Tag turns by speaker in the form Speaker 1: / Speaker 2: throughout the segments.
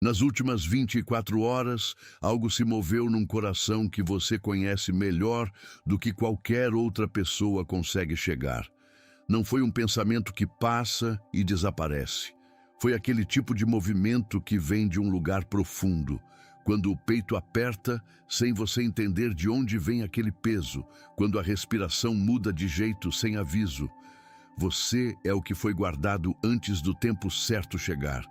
Speaker 1: Nas últimas 24 horas, algo se moveu num coração que você conhece melhor do que qualquer outra pessoa consegue chegar. Não foi um pensamento que passa e desaparece. Foi aquele tipo de movimento que vem de um lugar profundo, quando o peito aperta sem você entender de onde vem aquele peso, quando a respiração muda de jeito sem aviso. Você é o que foi guardado antes do tempo certo chegar.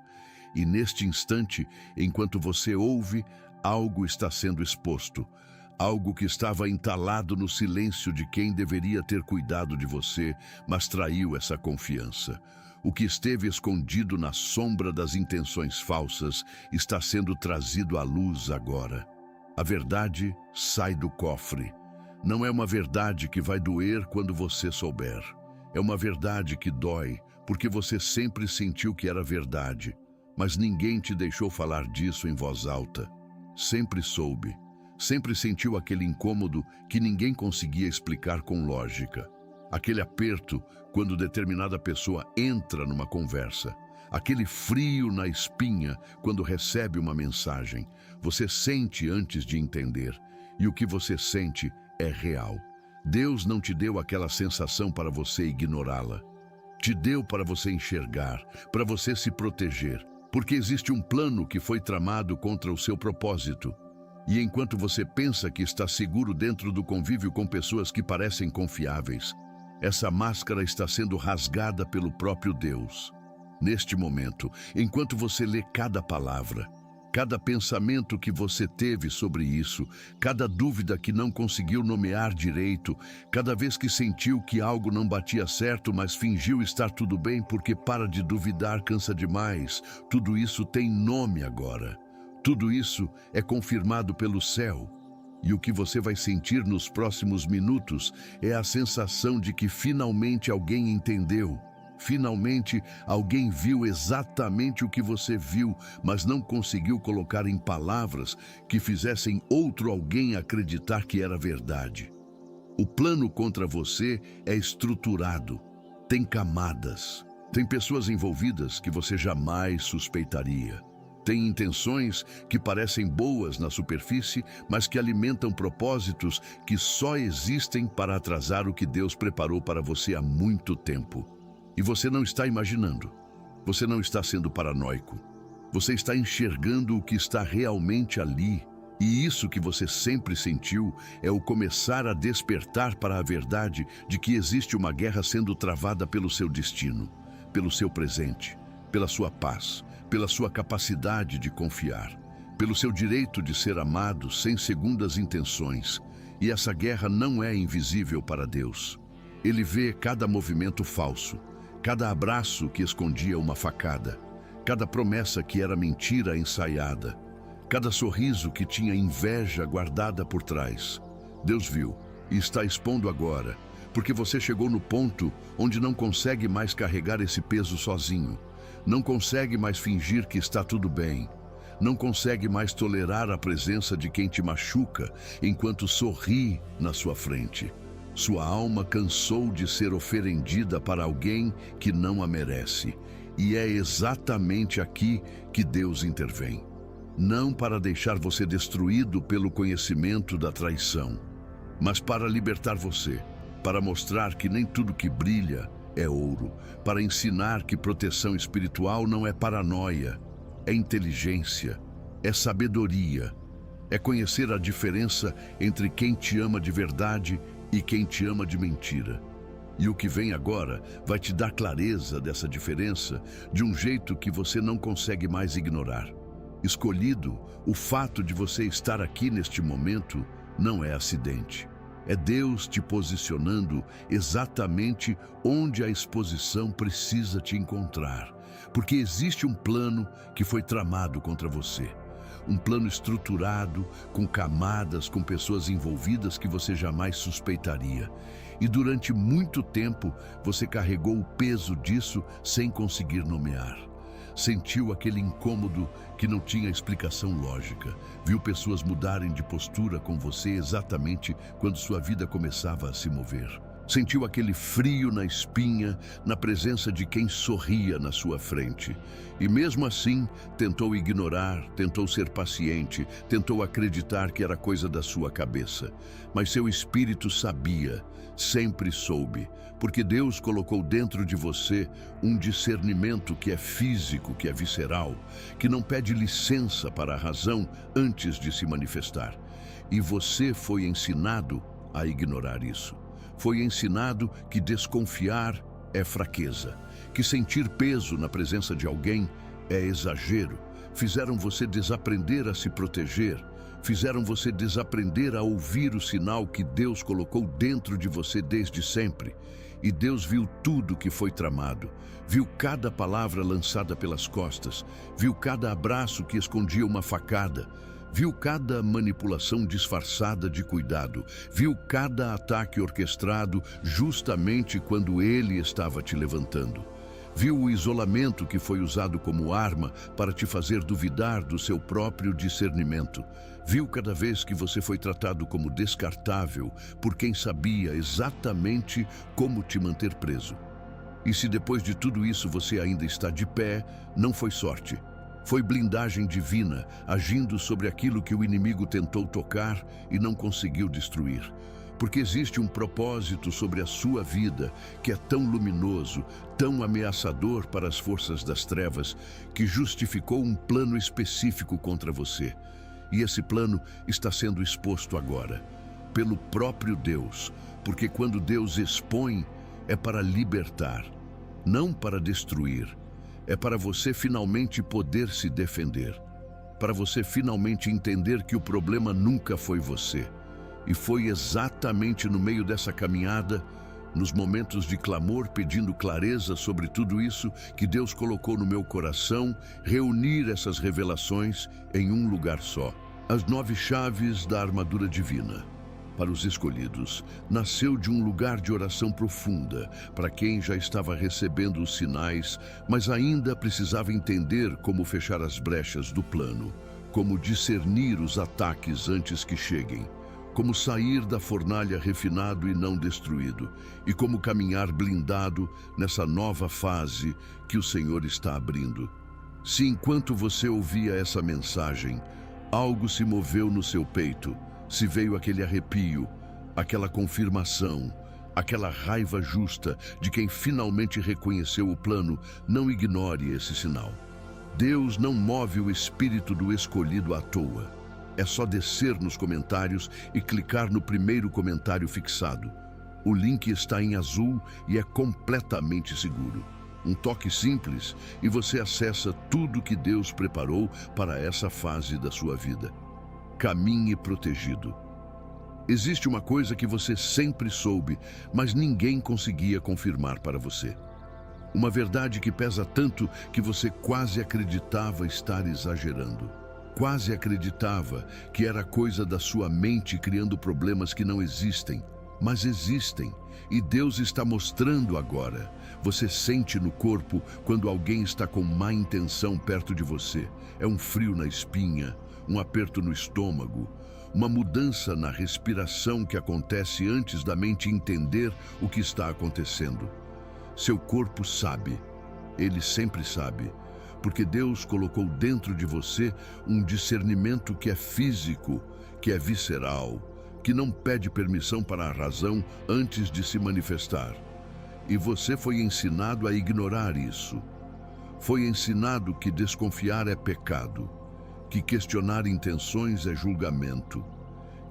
Speaker 1: E neste instante, enquanto você ouve, algo está sendo exposto. Algo que estava entalado no silêncio de quem deveria ter cuidado de você, mas traiu essa confiança. O que esteve escondido na sombra das intenções falsas está sendo trazido à luz agora. A verdade sai do cofre. Não é uma verdade que vai doer quando você souber. É uma verdade que dói, porque você sempre sentiu que era verdade. Mas ninguém te deixou falar disso em voz alta. Sempre soube. Sempre sentiu aquele incômodo que ninguém conseguia explicar com lógica. Aquele aperto quando determinada pessoa entra numa conversa. Aquele frio na espinha quando recebe uma mensagem. Você sente antes de entender. E o que você sente é real. Deus não te deu aquela sensação para você ignorá-la. Te deu para você enxergar, para você se proteger. Porque existe um plano que foi tramado contra o seu propósito. E enquanto você pensa que está seguro dentro do convívio com pessoas que parecem confiáveis, essa máscara está sendo rasgada pelo próprio Deus. Neste momento, enquanto você lê cada palavra, cada pensamento que você teve sobre isso, cada dúvida que não conseguiu nomear direito, cada vez que sentiu que algo não batia certo, mas fingiu estar tudo bem porque para de duvidar cansa demais, tudo isso tem nome agora. Tudo isso é confirmado pelo céu. E o que você vai sentir nos próximos minutos é a sensação de que finalmente alguém entendeu. Finalmente, alguém viu exatamente o que você viu, mas não conseguiu colocar em palavras que fizessem outro alguém acreditar que era verdade. O plano contra você é estruturado, tem camadas, tem pessoas envolvidas que você jamais suspeitaria. Tem intenções que parecem boas na superfície, mas que alimentam propósitos que só existem para atrasar o que Deus preparou para você há muito tempo. E você não está imaginando. Você não está sendo paranoico. Você está enxergando o que está realmente ali. E isso que você sempre sentiu é o começar a despertar para a verdade de que existe uma guerra sendo travada pelo seu destino, pelo seu presente, pela sua paz, pela sua capacidade de confiar, pelo seu direito de ser amado sem segundas intenções. E essa guerra não é invisível para Deus. Ele vê cada movimento falso, cada abraço que escondia uma facada, cada promessa que era mentira ensaiada, cada sorriso que tinha inveja guardada por trás. Deus viu e está expondo agora, porque você chegou no ponto onde não consegue mais carregar esse peso sozinho, não consegue mais fingir que está tudo bem, não consegue mais tolerar a presença de quem te machuca enquanto sorri na sua frente. Sua alma cansou de ser oferendida para alguém que não a merece. E é exatamente aqui que Deus intervém. Não para deixar você destruído pelo conhecimento da traição, mas para libertar você, para mostrar que nem tudo que brilha é ouro, para ensinar que proteção espiritual não é paranoia, é inteligência, é sabedoria, é conhecer a diferença entre quem te ama de verdade e quem te ama de mentira. E o que vem agora vai te dar clareza dessa diferença de um jeito que você não consegue mais ignorar. Escolhido, o fato de você estar aqui neste momento não é acidente. É Deus te posicionando exatamente onde a exposição precisa te encontrar. Porque existe um plano que foi tramado contra você. Um plano estruturado, com camadas, com pessoas envolvidas que você jamais suspeitaria. E durante muito tempo, você carregou o peso disso sem conseguir nomear. Sentiu aquele incômodo que não tinha explicação lógica. Viu pessoas mudarem de postura com você exatamente quando sua vida começava a se mover. Sentiu aquele frio na espinha, na presença de quem sorria na sua frente. E mesmo assim, tentou ignorar, tentou ser paciente, tentou acreditar que era coisa da sua cabeça. Mas seu espírito sabia, sempre soube, porque Deus colocou dentro de você um discernimento que é físico, que é visceral, que não pede licença para a razão antes de se manifestar. E você foi ensinado a ignorar isso. Foi ensinado que desconfiar é fraqueza, que sentir peso na presença de alguém é exagero. Fizeram você desaprender a se proteger, fizeram você desaprender a ouvir o sinal que Deus colocou dentro de você desde sempre. E Deus viu tudo que foi tramado, viu cada palavra lançada pelas costas, viu cada abraço que escondia uma facada, viu cada manipulação disfarçada de cuidado, viu cada ataque orquestrado justamente quando Ele estava te levantando. Viu o isolamento que foi usado como arma para te fazer duvidar do seu próprio discernimento. Viu cada vez que você foi tratado como descartável por quem sabia exatamente como te manter preso. E se depois de tudo isso você ainda está de pé, não foi sorte. Foi blindagem divina, agindo sobre aquilo que o inimigo tentou tocar e não conseguiu destruir. Porque existe um propósito sobre a sua vida que é tão luminoso, tão ameaçador para as forças das trevas, que justificou um plano específico contra você. E esse plano está sendo exposto agora, pelo próprio Deus, porque quando Deus expõe, é para libertar, não para destruir. É para você finalmente poder se defender, para você finalmente entender que o problema nunca foi você. E foi exatamente no meio dessa caminhada, nos momentos de clamor pedindo clareza sobre tudo isso, que Deus colocou no meu coração reunir essas revelações em um lugar só. As 9 chaves da armadura divina. Para os escolhidos, nasceu de um lugar de oração profunda, para quem já estava recebendo os sinais, mas ainda precisava entender como fechar as brechas do plano, como discernir os ataques antes que cheguem, como sair da fornalha refinado e não destruído, e como caminhar blindado nessa nova fase que o Senhor está abrindo. Se enquanto você ouvia essa mensagem, algo se moveu no seu peito, se veio aquele arrepio, aquela confirmação, aquela raiva justa de quem finalmente reconheceu o plano, não ignore esse sinal. Deus não move o espírito do escolhido à toa. É só descer nos comentários e clicar no primeiro comentário fixado. O link está em azul e é completamente seguro. Um toque simples e você acessa tudo que Deus preparou para essa fase da sua vida. Caminhe protegido. Existe uma coisa que você sempre soube, mas ninguém conseguia confirmar para você. Uma verdade que pesa tanto que você quase acreditava estar exagerando. Quase acreditava que era coisa da sua mente criando problemas que não existem, mas existem. E Deus está mostrando agora. Você sente no corpo quando alguém está com má intenção perto de você. É um frio na espinha, um aperto no estômago, uma mudança na respiração que acontece antes da mente entender o que está acontecendo. Seu corpo sabe, ele sempre sabe, porque Deus colocou dentro de você um discernimento que é físico, que é visceral, que não pede permissão para a razão antes de se manifestar. E você foi ensinado a ignorar isso. Foi ensinado que desconfiar é pecado, que questionar intenções é julgamento,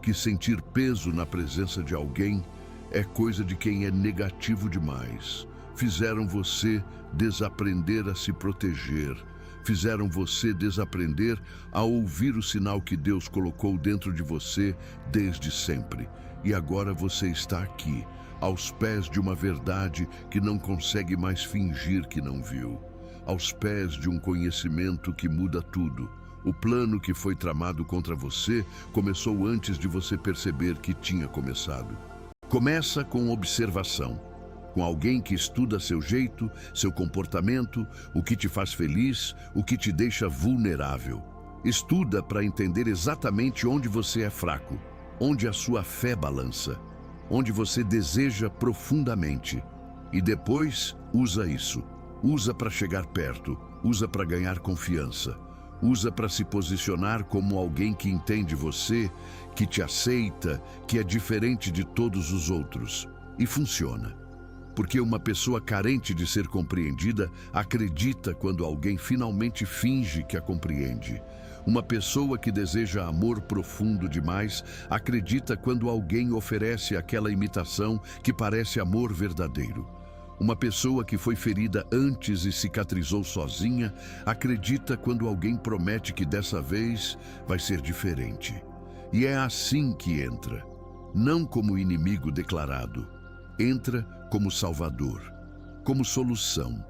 Speaker 1: que sentir peso na presença de alguém é coisa de quem é negativo demais. Fizeram você desaprender a se proteger, fizeram você desaprender a ouvir o sinal que Deus colocou dentro de você desde sempre. E agora você está aqui, aos pés de uma verdade que não consegue mais fingir que não viu, aos pés de um conhecimento que muda tudo. O plano que foi tramado contra você começou antes de você perceber que tinha começado. Começa com observação, com alguém que estuda seu jeito, seu comportamento, o que te faz feliz, o que te deixa vulnerável. Estuda para entender exatamente onde você é fraco, onde a sua fé balança. onde você deseja profundamente. E depois, usa isso. Usa para chegar perto, usa para ganhar confiança. Usa para se posicionar como alguém que entende você, que te aceita, que é diferente de todos os outros. E funciona. Porque uma pessoa carente de ser compreendida acredita quando alguém finalmente finge que a compreende. Uma pessoa que deseja amor profundo demais acredita quando alguém oferece aquela imitação que parece amor verdadeiro. Uma pessoa que foi ferida antes e cicatrizou sozinha acredita quando alguém promete que dessa vez vai ser diferente. E é assim que entra, não como inimigo declarado. Entra como salvador, como solução,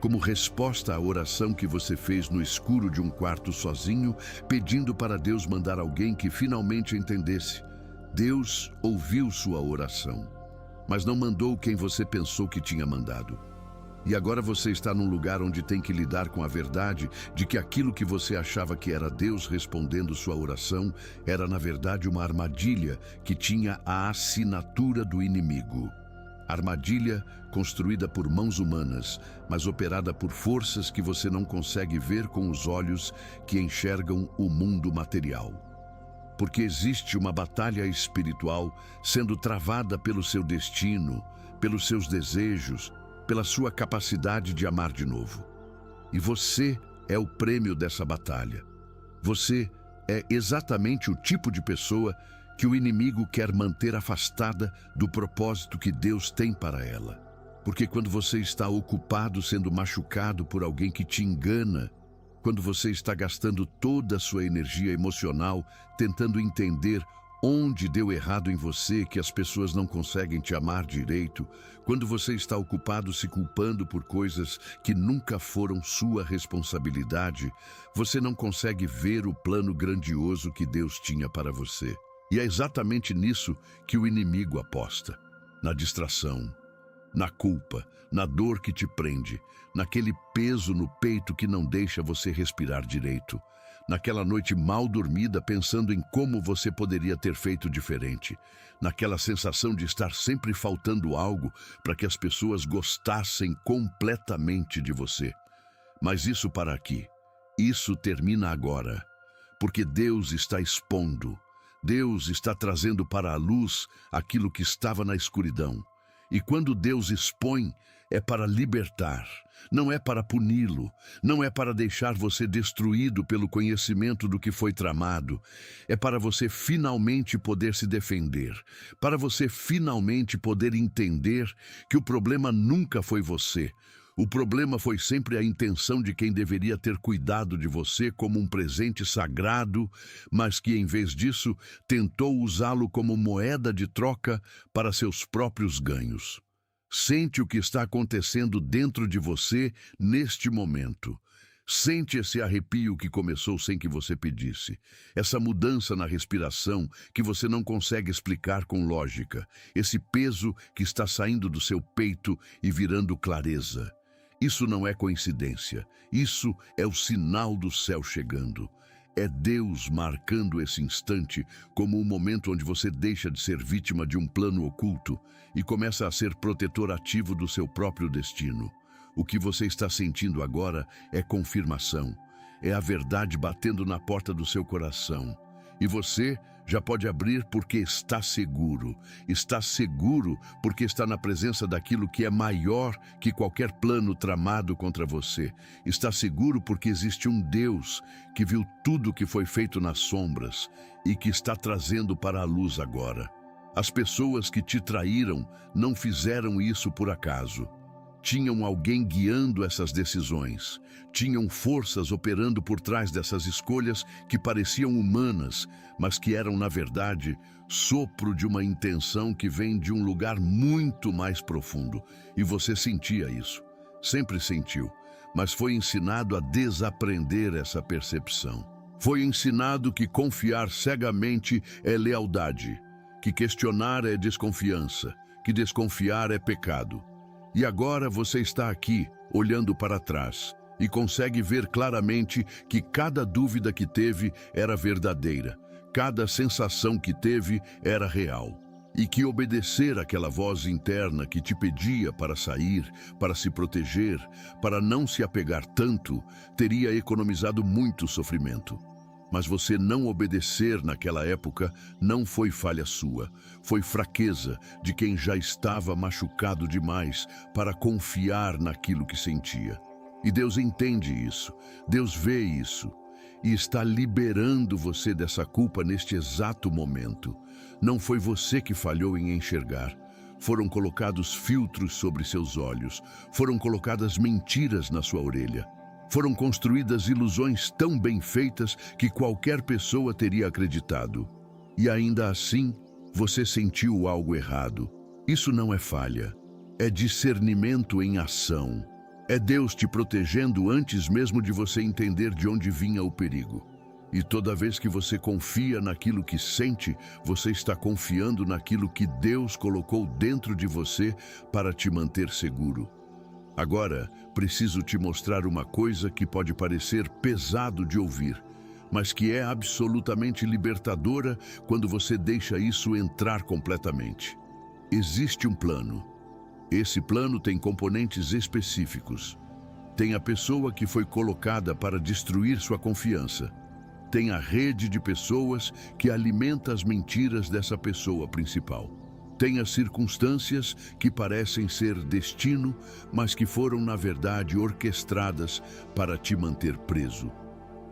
Speaker 1: como resposta à oração que você fez no escuro de um quarto sozinho, pedindo para Deus mandar alguém que finalmente entendesse. Deus ouviu sua oração, mas não mandou quem você pensou que tinha mandado. E agora você está num lugar onde tem que lidar com a verdade de que aquilo que você achava que era Deus respondendo sua oração era, na verdade, uma armadilha que tinha a assinatura do inimigo. Armadilha construída por mãos humanas, mas operada por forças que você não consegue ver com os olhos que enxergam o mundo material. Porque existe uma batalha espiritual sendo travada pelo seu destino, pelos seus desejos, pela sua capacidade de amar de novo. E você é o prêmio dessa batalha. Você é exatamente o tipo de pessoa que o inimigo quer manter afastada do propósito que Deus tem para ela. Porque quando você está ocupado sendo machucado por alguém que te engana, quando você está gastando toda a sua energia emocional tentando entender onde deu errado em você, que as pessoas não conseguem te amar direito, quando você está ocupado se culpando por coisas que nunca foram sua responsabilidade, você não consegue ver o plano grandioso que Deus tinha para você. E é exatamente nisso que o inimigo aposta. Na distração, na culpa, na dor que te prende, naquele peso no peito que não deixa você respirar direito, naquela noite mal dormida pensando em como você poderia ter feito diferente, naquela sensação de estar sempre faltando algo para que as pessoas gostassem completamente de você. Mas isso para aqui. Isso termina agora, porque Deus está expondo. Deus está trazendo para a luz aquilo que estava na escuridão. E quando Deus expõe, é para libertar, não é para puni-lo, não é para deixar você destruído pelo conhecimento do que foi tramado. É para você finalmente poder se defender, para você finalmente poder entender que o problema nunca foi você. O problema foi sempre a intenção de quem deveria ter cuidado de você como um presente sagrado, mas que, em vez disso, tentou usá-lo como moeda de troca para seus próprios ganhos. Sente o que está acontecendo dentro de você neste momento. Sente esse arrepio que começou sem que você pedisse. Essa mudança na respiração que você não consegue explicar com lógica. Esse peso que está saindo do seu peito e virando clareza. Isso não é coincidência. Isso é o sinal do céu chegando. É Deus marcando esse instante como um momento onde você deixa de ser vítima de um plano oculto e começa a ser protetor ativo do seu próprio destino. O que você está sentindo agora é confirmação. É a verdade batendo na porta do seu coração. E você já pode abrir porque está seguro. Está seguro porque está na presença daquilo que é maior que qualquer plano tramado contra você. Está seguro porque existe um Deus que viu tudo que foi feito nas sombras e que está trazendo para a luz agora. As pessoas que te traíram não fizeram isso por acaso. Tinham alguém guiando essas decisões. Tinham forças operando por trás dessas escolhas que pareciam humanas, mas que eram, na verdade, sopro de uma intenção que vem de um lugar muito mais profundo. E você sentia isso. Sempre sentiu. Mas foi ensinado a desaprender essa percepção. Foi ensinado que confiar cegamente é lealdade, que questionar é desconfiança, que desconfiar é pecado. E agora você está aqui, olhando para trás, e consegue ver claramente que cada dúvida que teve era verdadeira, cada sensação que teve era real. e que obedecer àquela voz interna que te pedia para sair, para se proteger, para não se apegar tanto, teria economizado muito sofrimento. Mas você não obedecer naquela época não foi falha sua, foi fraqueza de quem já estava machucado demais para confiar naquilo que sentia. E Deus entende isso, Deus vê isso e está liberando você dessa culpa neste exato momento. Não foi você que falhou em enxergar. Foram colocados filtros sobre seus olhos, foram colocadas mentiras na sua orelha. Foram construídas ilusões tão bem feitas que qualquer pessoa teria acreditado. E ainda assim, você sentiu algo errado. Isso não é falha, é discernimento em ação. É Deus te protegendo antes mesmo de você entender de onde vinha o perigo. E toda vez que você confia naquilo que sente, você está confiando naquilo que Deus colocou dentro de você para te manter seguro. Agora, preciso te mostrar uma coisa que pode parecer pesado de ouvir, mas que é absolutamente libertadora quando você deixa isso entrar completamente. Existe um plano. Esse plano tem componentes específicos. Tem a pessoa que foi colocada para destruir sua confiança. Tem a rede de pessoas que alimenta as mentiras dessa pessoa principal. Tem as circunstâncias que parecem ser destino, mas que foram, na verdade, orquestradas para te manter preso.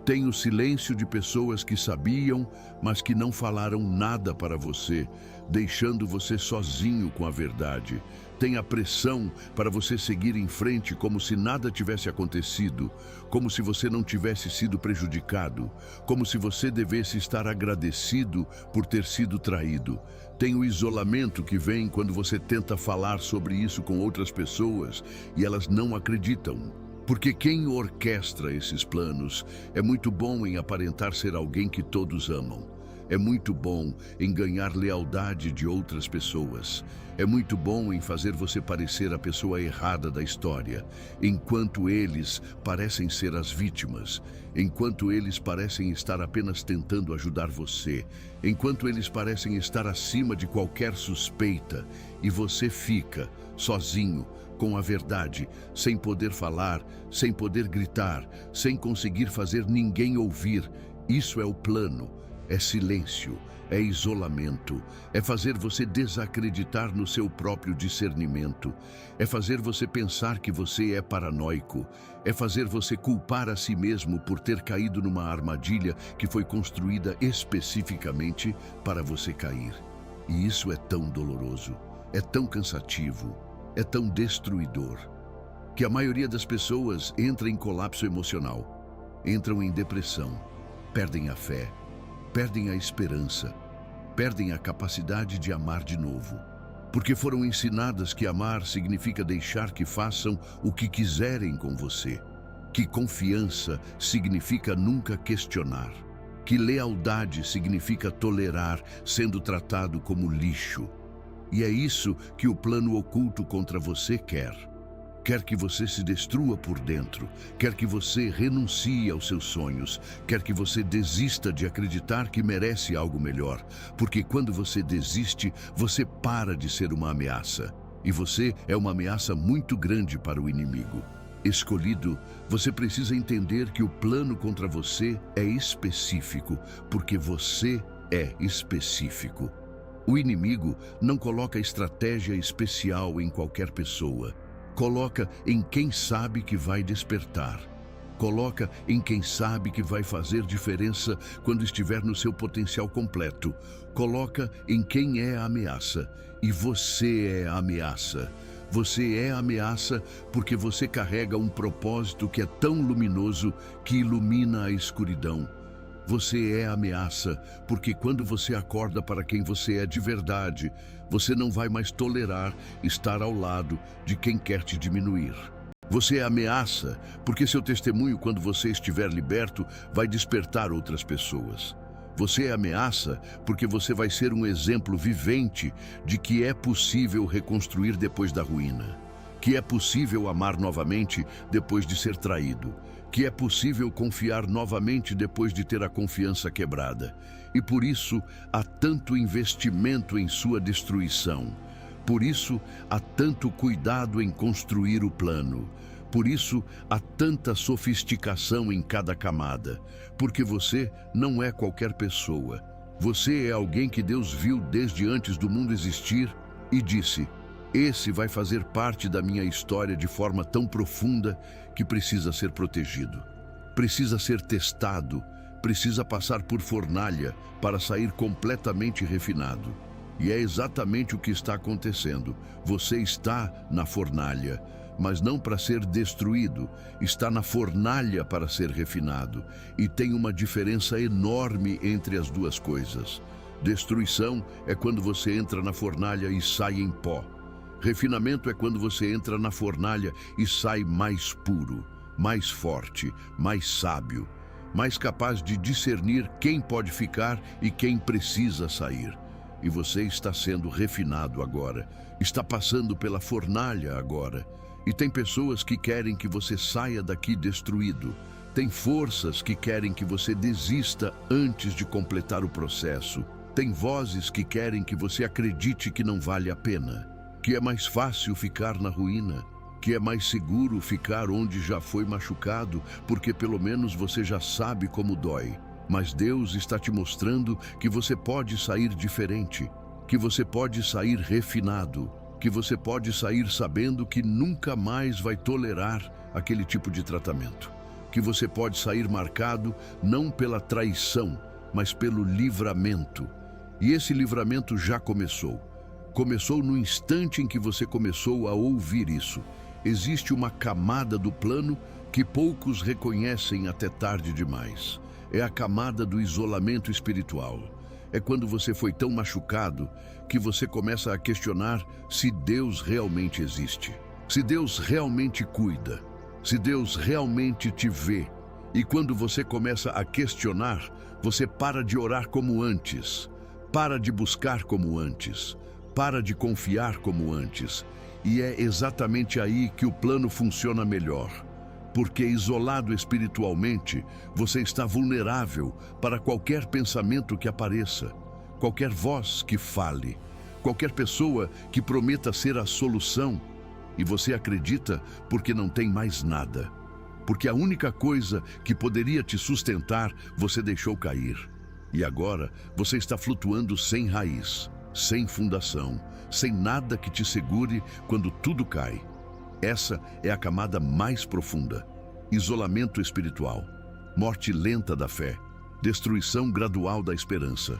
Speaker 1: Tem o silêncio de pessoas que sabiam, mas que não falaram nada para você, deixando você sozinho com a verdade. Tem a pressão para você seguir em frente como se nada tivesse acontecido, como se você não tivesse sido prejudicado, como se você devesse estar agradecido por ter sido traído. Tem o isolamento que vem quando você tenta falar sobre isso com outras pessoas e elas não acreditam. Porque quem orquestra esses planos é muito bom em aparentar ser alguém que todos amam. É muito bom em ganhar lealdade de outras pessoas. É muito bom em fazer você parecer a pessoa errada da história, enquanto eles parecem ser as vítimas, enquanto eles parecem estar apenas tentando ajudar você, enquanto eles parecem estar acima de qualquer suspeita, e você fica sozinho, com a verdade, sem poder falar, sem poder gritar, sem conseguir fazer ninguém ouvir. Isso é o plano, é silêncio, é isolamento, é fazer você desacreditar no seu próprio discernimento, é fazer você pensar que você é paranoico, é fazer você culpar a si mesmo por ter caído numa armadilha que foi construída especificamente para você cair. E isso é tão doloroso, é tão cansativo, é tão destruidor, que a maioria das pessoas entra em colapso emocional, entram em depressão, perdem a fé, perdem a esperança, perdem a capacidade de amar de novo, porque foram ensinadas que amar significa deixar que façam o que quiserem com você, que confiança significa nunca questionar, que lealdade significa tolerar sendo tratado como lixo. E é isso que o plano oculto contra você quer. Quer que você se destrua por dentro, quer que você renuncie aos seus sonhos, quer que você desista de acreditar que merece algo melhor, porque quando você desiste, você para de ser uma ameaça, e você é uma ameaça muito grande para o inimigo. Escolhido, você precisa entender que o plano contra você é específico, porque você é específico. O inimigo não coloca estratégia especial em qualquer pessoa. Coloca em quem sabe que vai despertar. Coloca em quem sabe que vai fazer diferença quando estiver no seu potencial completo. Coloca em quem é a ameaça. E você é a ameaça. Você é a ameaça porque você carrega um propósito que é tão luminoso que ilumina a escuridão. Você é a ameaça, porque quando você acorda para quem você é de verdade, você não vai mais tolerar estar ao lado de quem quer te diminuir. Você é a ameaça, porque seu testemunho, quando você estiver liberto, vai despertar outras pessoas. Você é a ameaça, porque você vai ser um exemplo vivente de que é possível reconstruir depois da ruína, que é possível amar novamente depois de ser traído, que é possível confiar novamente depois de ter a confiança quebrada. E por isso há tanto investimento em sua destruição. Por isso há tanto cuidado em construir o plano. Por isso há tanta sofisticação em cada camada. Porque você não é qualquer pessoa. Você é alguém que Deus viu desde antes do mundo existir e disse: esse vai fazer parte da minha história de forma tão profunda que precisa ser protegido. Precisa ser testado, precisa passar por fornalha para sair completamente refinado. E é exatamente o que está acontecendo. Você está na fornalha, mas não para ser destruído, está na fornalha para ser refinado. E tem uma diferença enorme entre as duas coisas. Destruição é quando você entra na fornalha e sai em pó. Refinamento é quando você entra na fornalha e sai mais puro, mais forte, mais sábio, mais capaz de discernir quem pode ficar e quem precisa sair. E você está sendo refinado agora, está passando pela fornalha agora. E tem pessoas que querem que você saia daqui destruído. Tem forças que querem que você desista antes de completar o processo. Tem vozes que querem que você acredite que não vale a pena, que é mais fácil ficar na ruína, que é mais seguro ficar onde já foi machucado, porque pelo menos você já sabe como dói. Mas Deus está te mostrando que você pode sair diferente, que você pode sair refinado, que você pode sair sabendo que nunca mais vai tolerar aquele tipo de tratamento, que você pode sair marcado não pela traição, mas pelo livramento. E esse livramento já começou. Começou no instante em que você começou a ouvir isso. Existe uma camada do plano que poucos reconhecem até tarde demais. É a camada do isolamento espiritual. É quando você foi tão machucado que você começa a questionar se Deus realmente existe, se Deus realmente cuida, se Deus realmente te vê. E quando você começa a questionar, você para de orar como antes, para de buscar como antes, para de confiar como antes. E é exatamente aí que o plano funciona melhor. Porque isolado espiritualmente, você está vulnerável para qualquer pensamento que apareça, qualquer voz que fale, qualquer pessoa que prometa ser a solução. E você acredita porque não tem mais nada. Porque a única coisa que poderia te sustentar, você deixou cair. E agora você está flutuando sem raiz, sem fundação, sem nada que te segure quando tudo cai. Essa é a camada mais profunda. Isolamento espiritual, morte lenta da fé, destruição gradual da esperança.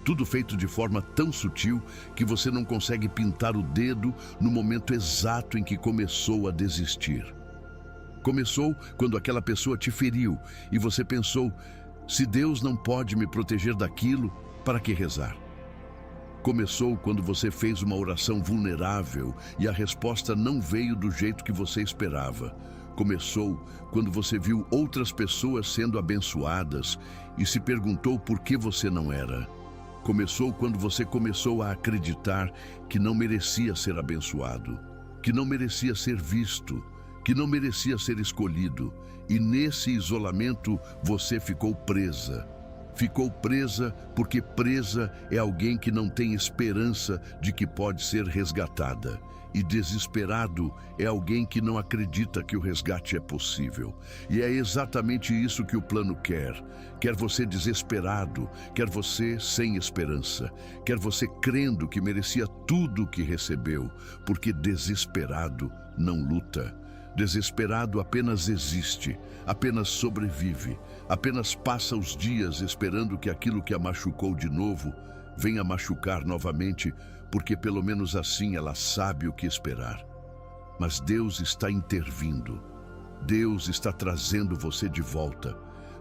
Speaker 1: Tudo feito de forma tão sutil que você não consegue pintar o dedo no momento exato em que começou a desistir. Começou quando aquela pessoa te feriu e você pensou: se Deus não pode me proteger daquilo, para que rezar? Começou quando você fez uma oração vulnerável e a resposta não veio do jeito que você esperava. Começou quando você viu outras pessoas sendo abençoadas e se perguntou por que você não era. Começou quando você começou a acreditar que não merecia ser abençoado, que não merecia ser visto, que não merecia ser escolhido. E nesse isolamento você ficou presa. Ficou presa porque presa é alguém que não tem esperança de que pode ser resgatada. E desesperado é alguém que não acredita que o resgate é possível. E é exatamente isso que o plano quer. Quer você desesperado, quer você sem esperança, quer você crendo que merecia tudo o que recebeu, porque desesperado não luta. Desesperado apenas existe, apenas sobrevive, apenas passa os dias esperando que aquilo que a machucou de novo venha machucar novamente, porque pelo menos assim ela sabe o que esperar. Mas Deus está intervindo. Deus está trazendo você de volta.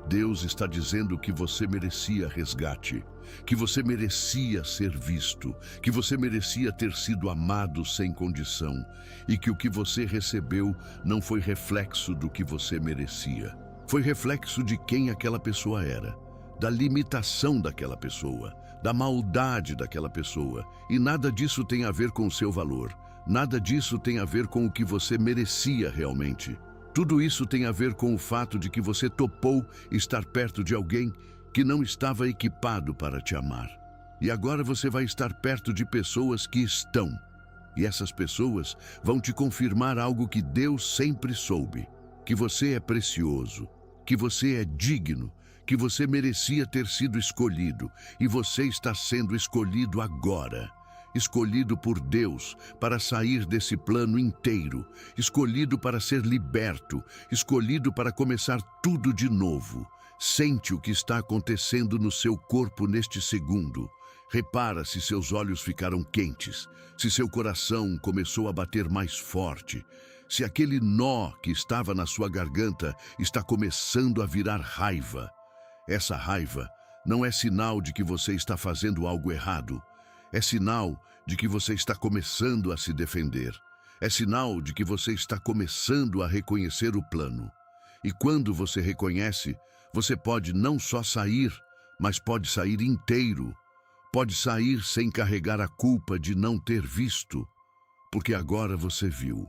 Speaker 1: Deus está dizendo que você merecia resgate, que você merecia ser visto, que você merecia ter sido amado sem condição e que o que você recebeu não foi reflexo do que você merecia. Foi reflexo de quem aquela pessoa era, da limitação daquela pessoa, da maldade daquela pessoa. E nada disso tem a ver com o seu valor. Nada disso tem a ver com o que você merecia realmente. Tudo isso tem a ver com o fato de que você topou estar perto de alguém que não estava equipado para te amar. E agora você vai estar perto de pessoas que estão. E essas pessoas vão te confirmar algo que Deus sempre soube: que você é precioso, que você é digno, que você merecia ter sido escolhido, e você está sendo escolhido agora. Escolhido por Deus para sair desse plano inteiro, escolhido para ser liberto, escolhido para começar tudo de novo. Sente o que está acontecendo no seu corpo neste segundo. Repara se seus olhos ficaram quentes, se seu coração começou a bater mais forte, se aquele nó que estava na sua garganta está começando a virar raiva. Essa raiva não é sinal de que você está fazendo algo errado. É sinal de que você está começando a se defender. É sinal de que você está começando a reconhecer o plano. E quando você reconhece, você pode não só sair, mas pode sair inteiro. Pode sair sem carregar a culpa de não ter visto, porque agora você viu.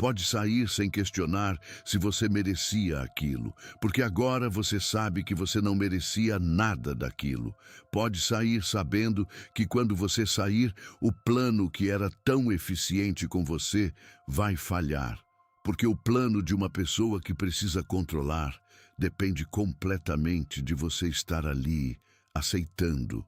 Speaker 1: Pode sair sem questionar se você merecia aquilo, porque agora você sabe que você não merecia nada daquilo. Pode sair sabendo que quando você sair, o plano que era tão eficiente com você vai falhar, porque o plano de uma pessoa que precisa controlar depende completamente de você estar ali, aceitando.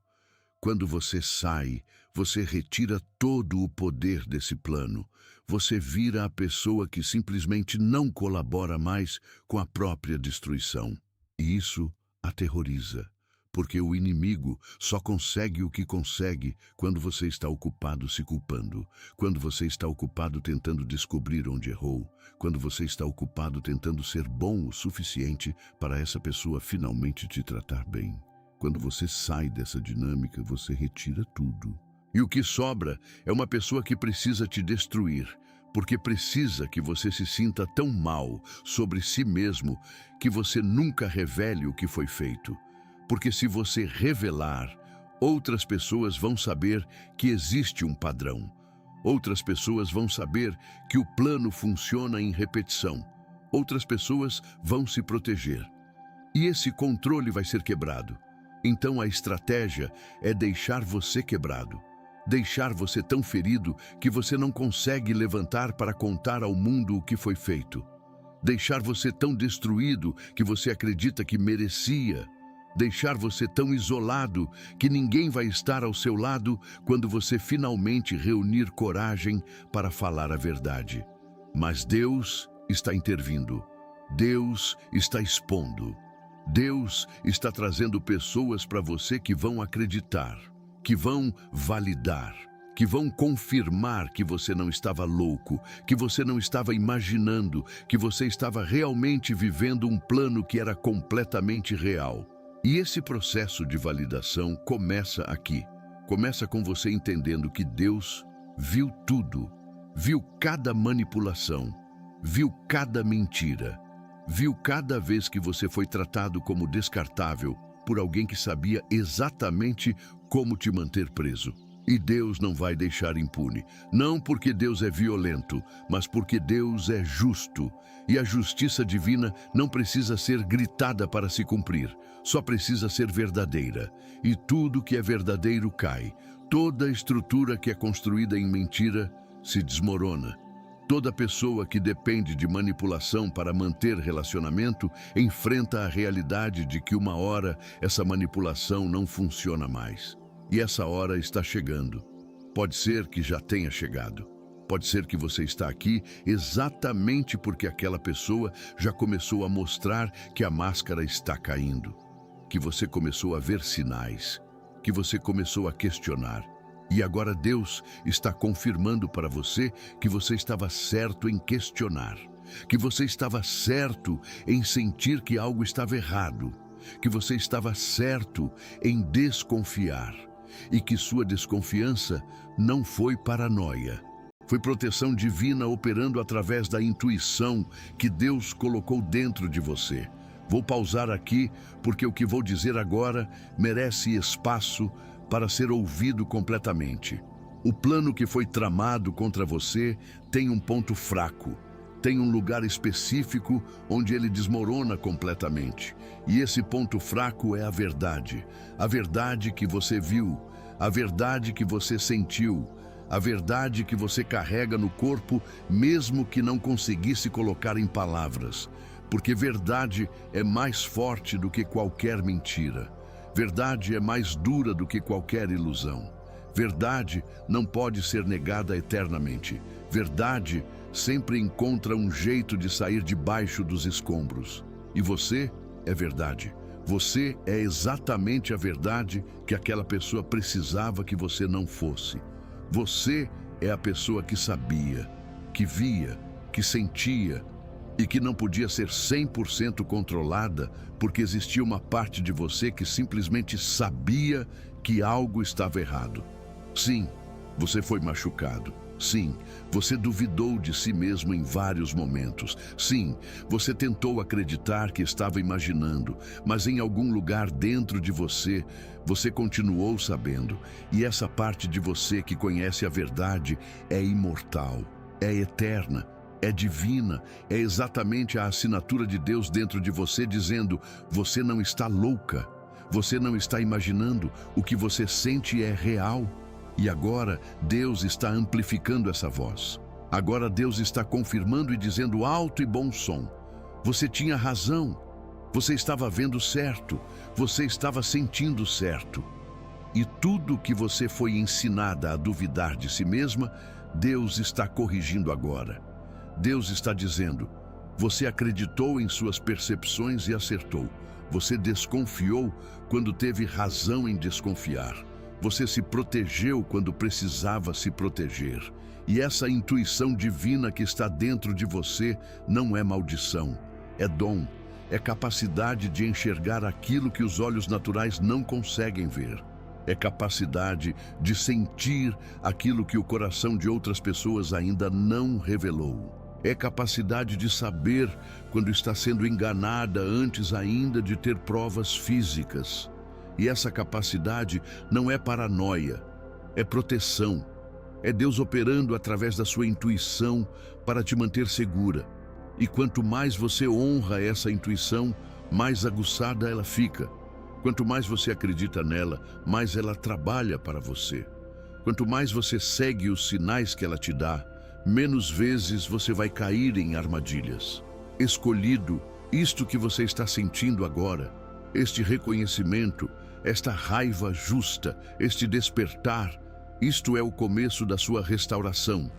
Speaker 1: Quando você sai, você retira todo o poder desse plano. Você vira a pessoa que simplesmente não colabora mais com a própria destruição. E isso aterroriza, porque o inimigo só consegue o que consegue quando você está ocupado se culpando, quando você está ocupado tentando descobrir onde errou, quando você está ocupado tentando ser bom o suficiente para essa pessoa finalmente te tratar bem. Quando você sai dessa dinâmica, você retira tudo. E o que sobra é uma pessoa que precisa te destruir, porque precisa que você se sinta tão mal sobre si mesmo que você nunca revele o que foi feito. Porque se você revelar, outras pessoas vão saber que existe um padrão. Outras pessoas vão saber que o plano funciona em repetição. Outras pessoas vão se proteger. E esse controle vai ser quebrado. Então a estratégia é deixar você quebrado, deixar você tão ferido que você não consegue levantar para contar ao mundo o que foi feito, deixar você tão destruído que você acredita que merecia, deixar você tão isolado que ninguém vai estar ao seu lado quando você finalmente reunir coragem para falar a verdade. Mas Deus está intervindo, Deus está expondo. Deus está trazendo pessoas para você que vão acreditar, que vão validar, que vão confirmar que você não estava louco, que você não estava imaginando, que você estava realmente vivendo um plano que era completamente real. E esse processo de validação começa aqui. Começa com você entendendo que Deus viu tudo, viu cada manipulação, viu cada mentira. Viu cada vez que você foi tratado como descartável por alguém que sabia exatamente como te manter preso. E Deus não vai deixar impune, não porque Deus é violento, mas porque Deus é justo. E a justiça divina não precisa ser gritada para se cumprir, só precisa ser verdadeira. E tudo que é verdadeiro cai. Toda estrutura que é construída em mentira se desmorona. Toda pessoa que depende de manipulação para manter relacionamento enfrenta a realidade de que uma hora essa manipulação não funciona mais. E essa hora está chegando. Pode ser que já tenha chegado. Pode ser que você está aqui exatamente porque aquela pessoa já começou a mostrar que a máscara está caindo, que você começou a ver sinais, que você começou a questionar. E agora Deus está confirmando para você que você estava certo em questionar, que você estava certo em sentir que algo estava errado, que você estava certo em desconfiar e que sua desconfiança não foi paranoia. Foi proteção divina operando através da intuição que Deus colocou dentro de você. Vou pausar aqui porque o que vou dizer agora merece espaço para ser ouvido completamente. O plano que foi tramado contra você tem um ponto fraco. tem um lugar específico onde ele desmorona completamente. E esse ponto fraco é a verdade que você viu, a verdade que você sentiu, a verdade que você carrega no corpo, mesmo que não conseguisse colocar em palavras. Porque verdade é mais forte do que qualquer mentira. Verdade é mais dura do que qualquer ilusão. Verdade não pode ser negada eternamente. Verdade sempre encontra um jeito de sair debaixo dos escombros. E você é verdade. Você é exatamente a verdade que aquela pessoa precisava que você não fosse. Você é a pessoa que sabia, que via, que sentia e que não podia ser 100% controlada porque existia uma parte de você que simplesmente sabia que algo estava errado. Sim, você foi machucado. Sim, você duvidou de si mesmo em vários momentos. Sim, você tentou acreditar que estava imaginando, mas em algum lugar dentro de você, você continuou sabendo. E essa parte de você que conhece a verdade é imortal, é eterna, é divina, é exatamente a assinatura de Deus dentro de você dizendo: você não está louca, você não está imaginando, o que você sente é real. E agora Deus está amplificando essa voz. Agora Deus está confirmando e dizendo alto e bom som: você tinha razão, você estava vendo certo, você estava sentindo certo. E tudo que você foi ensinada a duvidar de si mesma, Deus está corrigindo agora. Deus está dizendo: você acreditou em suas percepções e acertou. Você desconfiou quando teve razão em desconfiar. Você se protegeu quando precisava se proteger. E essa intuição divina que está dentro de você não é maldição, é dom, é capacidade de enxergar aquilo que os olhos naturais não conseguem ver. É capacidade de sentir aquilo que o coração de outras pessoas ainda não revelou. É capacidade de saber quando está sendo enganada antes ainda de ter provas físicas. E essa capacidade não é paranoia, é proteção. É Deus operando através da sua intuição para te manter segura. E quanto mais você honra essa intuição, mais aguçada ela fica. Quanto mais você acredita nela, mais ela trabalha para você. Quanto mais você segue os sinais que ela te dá, menos vezes você vai cair em armadilhas. Escolhido, isto que você está sentindo agora, este reconhecimento, esta raiva justa, este despertar, isto é o começo da sua restauração.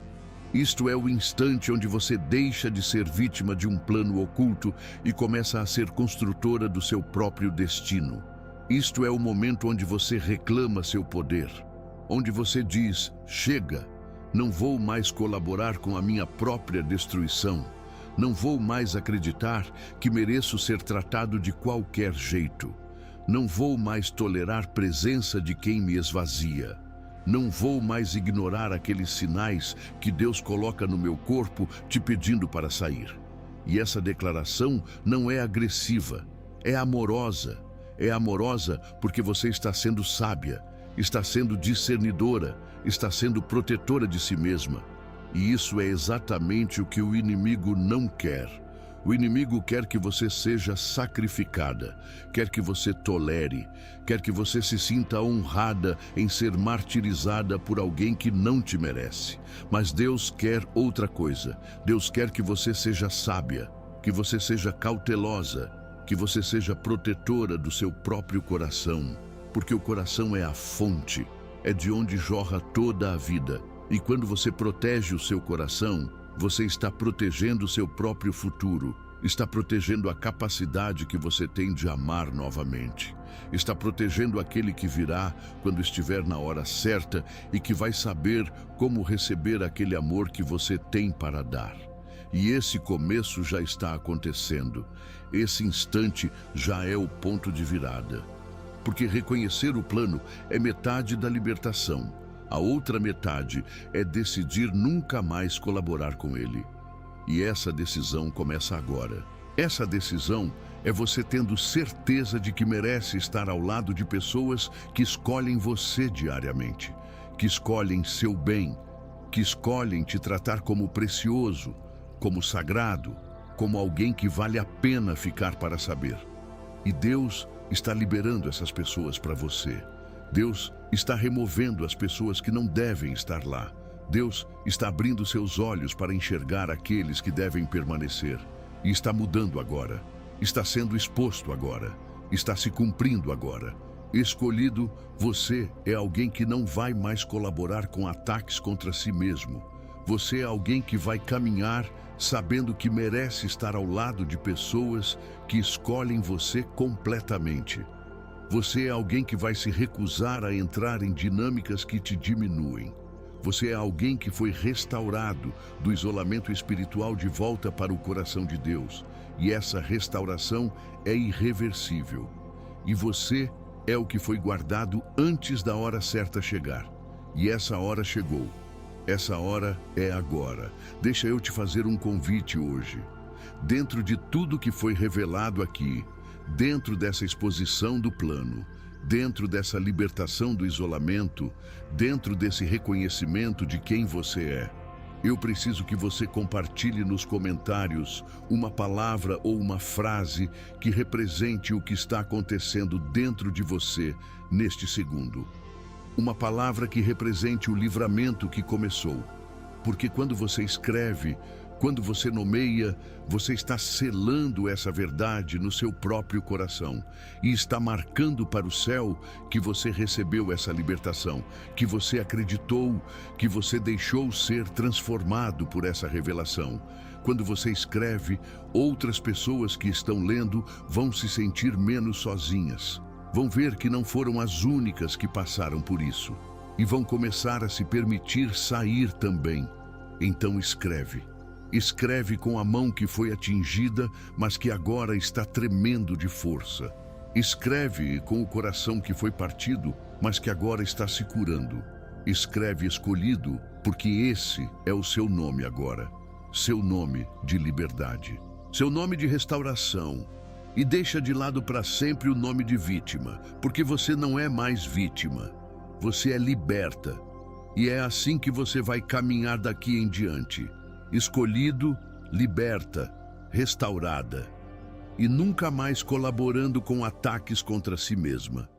Speaker 1: Isto é o instante onde você deixa de ser vítima de um plano oculto e começa a ser construtora do seu próprio destino. Isto é o momento onde você reclama seu poder, onde você diz: chega, não vou mais colaborar com a minha própria destruição. Não vou mais acreditar que mereço ser tratado de qualquer jeito. Não vou mais tolerar presença de quem me esvazia. Não vou mais ignorar aqueles sinais que Deus coloca no meu corpo te pedindo para sair. E essa declaração não é agressiva, é amorosa. É amorosa porque você está sendo sábia, está sendo discernidora, está sendo protetora de si mesma. E isso é exatamente o que o inimigo não quer. O inimigo quer que você seja sacrificada, quer que você tolere, quer que você se sinta honrada em ser martirizada por alguém que não te merece. Mas Deus quer outra coisa. Deus quer que você seja sábia, que você seja cautelosa, que você seja protetora do seu próprio coração, porque o coração é a fonte, é de onde jorra toda a vida. E quando você protege o seu coração, você está protegendo o seu próprio futuro, está protegendo a capacidade que você tem de amar novamente, está protegendo aquele que virá quando estiver na hora certa e que vai saber como receber aquele amor que você tem para dar. E esse começo já está acontecendo, esse instante já é o ponto de virada. Porque reconhecer o plano é metade da libertação. A outra metade é decidir nunca mais colaborar com ele. E essa decisão começa agora. Essa decisão é você tendo certeza de que merece estar ao lado de pessoas que escolhem você diariamente, que escolhem seu bem, que escolhem te tratar como precioso, como sagrado, como alguém que vale a pena ficar para saber. E Deus está liberando essas pessoas para você. Deus está removendo as pessoas que não devem estar lá. Deus está abrindo seus olhos para enxergar aqueles que devem permanecer. E está mudando agora. Está sendo exposto agora. Está se cumprindo agora. Escolhido, você é alguém que não vai mais colaborar com ataques contra si mesmo. Você é alguém que vai caminhar sabendo que merece estar ao lado de pessoas que escolhem você completamente. Você é alguém que vai se recusar a entrar em dinâmicas que te diminuem. Você é alguém que foi restaurado do isolamento espiritual de volta para o coração de Deus. E essa restauração é irreversível. E você é o que foi guardado antes da hora certa chegar. E essa hora chegou. Essa hora é agora. Deixa eu te fazer um convite hoje. Dentro de tudo que foi revelado aqui, dentro dessa exposição do plano, dentro dessa libertação do isolamento, dentro desse reconhecimento de quem você é, eu preciso que você compartilhe nos comentários uma palavra ou uma frase que represente o que está acontecendo dentro de você neste segundo. Uma palavra que represente o livramento que começou. Porque quando você escreve, quando você nomeia, você está selando essa verdade no seu próprio coração e está marcando para o céu que você recebeu essa libertação, que você acreditou, que você deixou ser transformado por essa revelação. Quando você escreve, outras pessoas que estão lendo vão se sentir menos sozinhas. Vão ver que não foram as únicas que passaram por isso e vão começar a se permitir sair também. Então escreve. Escreve com a mão que foi atingida, mas que agora está tremendo de força. Escreve com o coração que foi partido, mas que agora está se curando. Escreve escolhido, porque esse é o seu nome agora. Seu nome de liberdade. Seu nome de restauração. E deixa de lado para sempre o nome de vítima, porque você não é mais vítima. Você é liberta. E é assim que você vai caminhar daqui em diante. Escolhido, liberta, restaurada. E nunca mais colaborando com ataques contra si mesma.